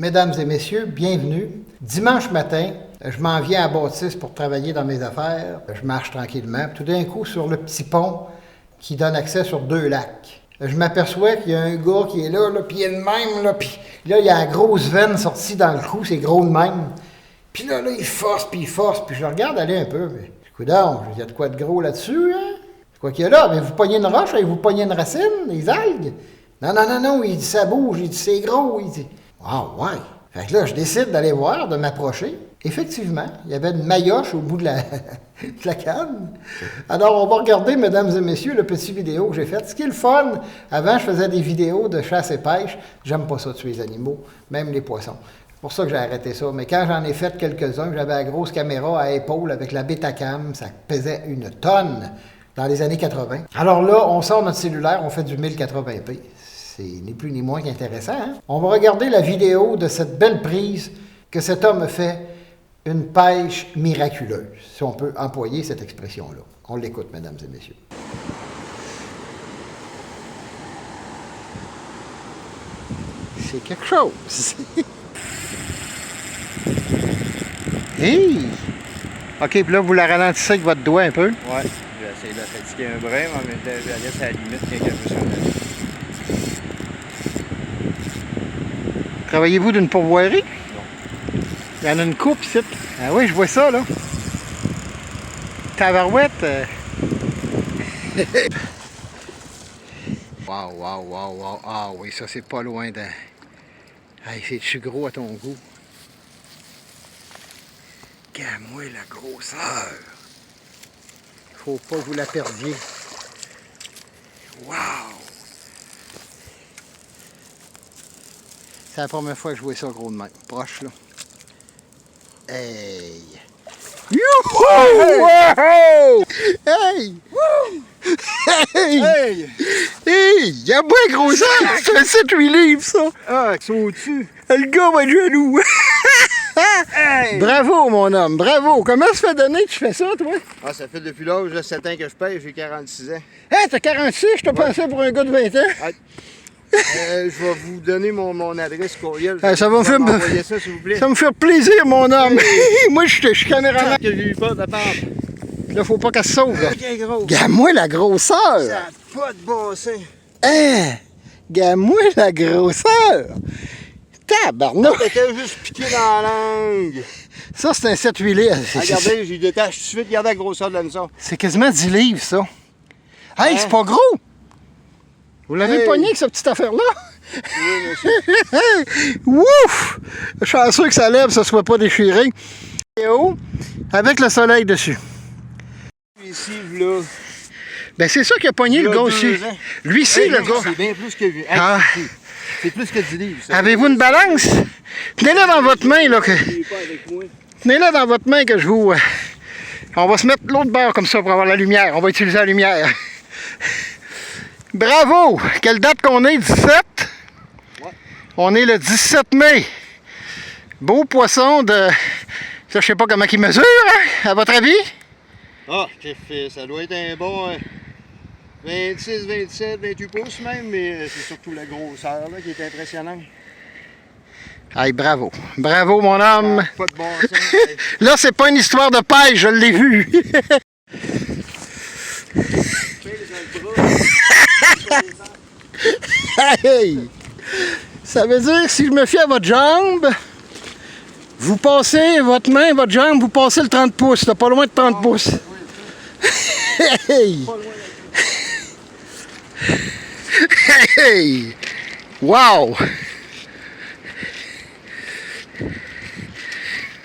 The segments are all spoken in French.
Mesdames et messieurs, bienvenue. Dimanche matin, je m'en viens à Bâtisse pour travailler dans mes affaires. Je marche tranquillement. Tout d'un coup, sur le petit pont qui donne accès sur 2 lacs, je m'aperçois qu'il y a un gars qui est là, puis il est de même, puis là, il y a la grosse veine sortie dans le cou, c'est gros de même. Puis là, il force, puis je le regarde aller un peu. Mais, coudonc, il y a de quoi de gros là-dessus, hein? C'est quoi qu'il y a là? Avez-vous pogné une roche? Avez-vous pogné une racine? Des algues? Non, il dit ça bouge, il dit c'est gros, il dit. Ah ouais! Fait que là, je décide d'aller voir, de m'approcher. Effectivement, il y avait une maillotche au bout de la canne. Alors, on va regarder, mesdames et messieurs, le petit vidéo que j'ai fait. Ce qui est le fun, avant, je faisais des vidéos de chasse et pêche. J'aime pas ça, tuer les animaux, même les poissons. C'est pour ça que j'ai arrêté ça. Mais quand j'en ai fait quelques-uns, j'avais la grosse caméra à épaule avec la Betacam, ça pesait une tonne dans les années 80. Alors là, on sort notre cellulaire, on fait du 1080p. C'est ni plus ni moins qu'intéressant. Hein? On va regarder la vidéo de cette belle prise que cet homme fait, une pêche miraculeuse, si on peut employer cette expression-là. On l'écoute, mesdames et messieurs. C'est quelque chose. Hey! OK, puis là, vous la ralentissez avec votre doigt un peu. Ouais, j'essaie de la fatiguer un brin, mais en même temps, je la laisse à la limite quand elle veut s'en. Travaillez-vous d'une pourvoirie? Non. Il y en a une coupe ici. Ah oui, je vois ça, là. Tabarouette. Wow. Ah oui, ça, c'est pas loin de... Hey, c'est-tu gros à ton goût? Regarde-moi la grosseur. Faut pas que vous la perdiez. Wow! C'est la première fois que je vois ça gros de même. Proche, là. Hey! Youhou! Wow! Hey! Hey! Hey! Hey! Il y a moins gros ça! C'est un 7-8 livres, ça! Ah, ils sont au-dessus! Le gars va être jaloux! Hey! Bravo, mon homme, bravo! Comment ça fait d'années que tu fais ça, toi? Ah, ça fait depuis l'âge de 7 ans que je pêche, j'ai 46 ans. Hey, t'as 46, je te pensais pour un gars de 20 ans. Ah, je vais vous donner mon adresse courriel. Ça va me faire... m'envoyer ça, s'il vous plaît. Ça me fait plaisir, mon homme! Moi, je suis caméraman. Que j'ai eu peur de perdre. Là, faut pas qu'elle se sauve, là. Ok, gros. Regarde-moi la grosseur! Ça n'a pas de bon sens. Hein? Regarde-moi la grosseur! Tabarnak! T'étais juste piqué dans la langue. Ça, c'est un 7-8 livres. Regardez, j'ai détaché tout de suite. Regardez la grosseur de l'hameçon. C'est quasiment 10 livres, ça. Hey, Hein? c'est pas gros! Vous l'avez pogné avec cette petite affaire-là? Oui, monsieur. Ouf! Je suis chanceux que ça lève, ça ne soit pas déchiré. Et haut, avec le soleil dessus. Ici, là. Ben, c'est ça qui a pogné le gars aussi. Lui-ci, Hey, le non, gars. C'est bien plus que... Hey, Ah. C'est plus que 10 livres. ça. Avez-vous une balance? Tenez-la dans votre main, là. Il est pas avec moi. Tenez-la dans votre main que je vous... On va se mettre l'autre bord comme ça pour avoir la lumière. On va utiliser la lumière. Bravo! Quelle date qu'on est? 17? Ouais. On est le 17 mai. Beau poisson de... Ça, je sais pas comment il mesure, hein? À votre avis? Ah, ça doit être un bon 26, 27, 28 pouces même, mais c'est surtout la grosseur là, qui est impressionnante. Aïe, bravo. Bravo, mon homme. Pas de bon sens. Hey. Là, c'est pas une histoire de pêche, je l'ai vu. Hey! Ça veut dire, si je me fie à votre jambe, vous passez votre main, votre jambe, vous passez le 30 pouces, là, pas loin de 30 pouces. Hey! Hey! Wow!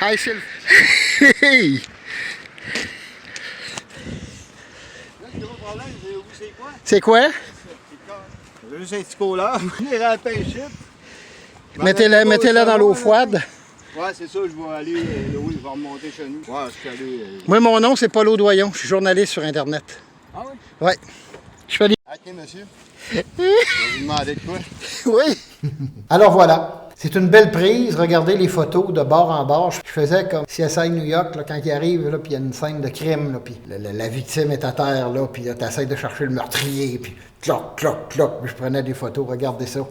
Hey, c'est le... Hey! Là, le gros problème, c'est quoi? C'est quoi? J'ai juste un petit collard, on ira à la pêche. Mettez-la dans l'eau froide. Ouais, c'est ça, je vais aller, oui, je vais remonter chez nous. Ouais, je suis allé... Moi, mon nom, c'est Paul Audoyon. Je suis journaliste sur Internet. Ah oui? Ouais. Je fais des... Ok, monsieur. Je vais vous demander de quoi? Oui. Alors voilà. C'est une belle prise. Regardez les photos de bord en bord. Je faisais comme CSI New York, là, quand il arrive, là, puis il y a une scène de crime, là, puis la victime est à terre, là, puis tu essaies de chercher le meurtrier, puis cloc. Je prenais des photos. Regardez ça.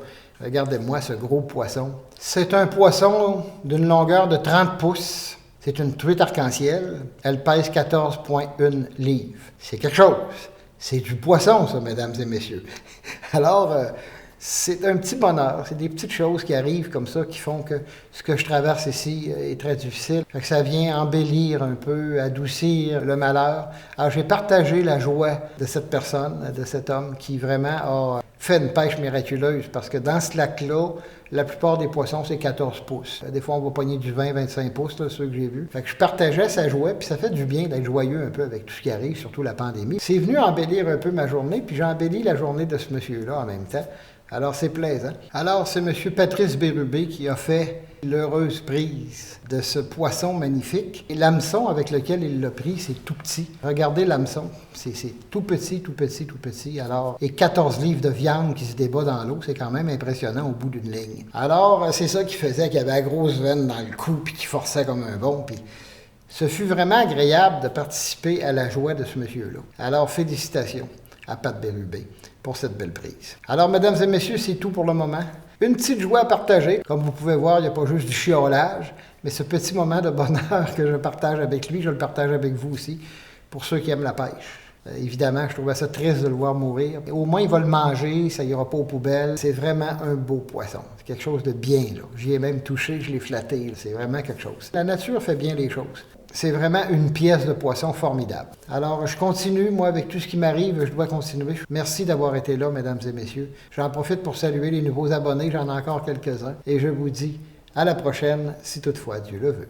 Regardez-moi ce gros poisson. C'est un poisson d'une longueur de 30 pouces. C'est une truite arc-en-ciel. Elle pèse 14,1 livres. C'est quelque chose. C'est du poisson, ça, mesdames et messieurs. Alors, c'est un petit bonheur. C'est des petites choses qui arrivent comme ça qui font que ce que je traverse ici est très difficile. Fait que ça vient embellir un peu, adoucir le malheur. Alors, j'ai partagé la joie de cette personne, de cet homme qui vraiment a fait une pêche miraculeuse parce que dans ce lac-là, la plupart des poissons, c'est 14 pouces. Des fois, on va pogner du 20-25 pouces, là, ceux que j'ai vus. Fait que je partageais sa joie, puis ça fait du bien d'être joyeux un peu avec tout ce qui arrive, surtout la pandémie. C'est venu embellir un peu ma journée, puis j'ai embelli la journée de ce monsieur-là en même temps. Alors, c'est plaisant. Alors, c'est M. Patrice Bérubé qui a fait l'heureuse prise de ce poisson magnifique. Et l'hameçon avec lequel il l'a pris, c'est tout petit. Regardez l'hameçon. C'est tout petit, tout petit, tout petit. Alors, et 14 livres de viande qui se débat dans l'eau, c'est quand même impressionnant au bout d'une ligne. Alors, c'est ça qui faisait qu'il y avait la grosse veine dans le cou, puis qui forçait comme un bon, puis... Ce fut vraiment agréable de participer à la joie de ce monsieur-là. Alors, félicitations à Pat Bérubé pour cette belle prise. Alors, mesdames et messieurs, c'est tout pour le moment. Une petite joie à partager. Comme vous pouvez voir, il n'y a pas juste du chiolage, mais ce petit moment de bonheur que je partage avec lui, je le partage avec vous aussi, pour ceux qui aiment la pêche. Évidemment, je trouvais ça triste de le voir mourir. Au moins, il va le manger, ça ira pas aux poubelles. C'est vraiment un beau poisson. C'est quelque chose de bien, là. J'y ai même touché, je l'ai flatté. Là. C'est vraiment quelque chose. La nature fait bien les choses. C'est vraiment une pièce de poisson formidable. Alors, je continue, moi, avec tout ce qui m'arrive, je dois continuer. Merci d'avoir été là, mesdames et messieurs. J'en profite pour saluer les nouveaux abonnés, j'en ai encore quelques-uns. Et je vous dis à la prochaine, si toutefois Dieu le veut.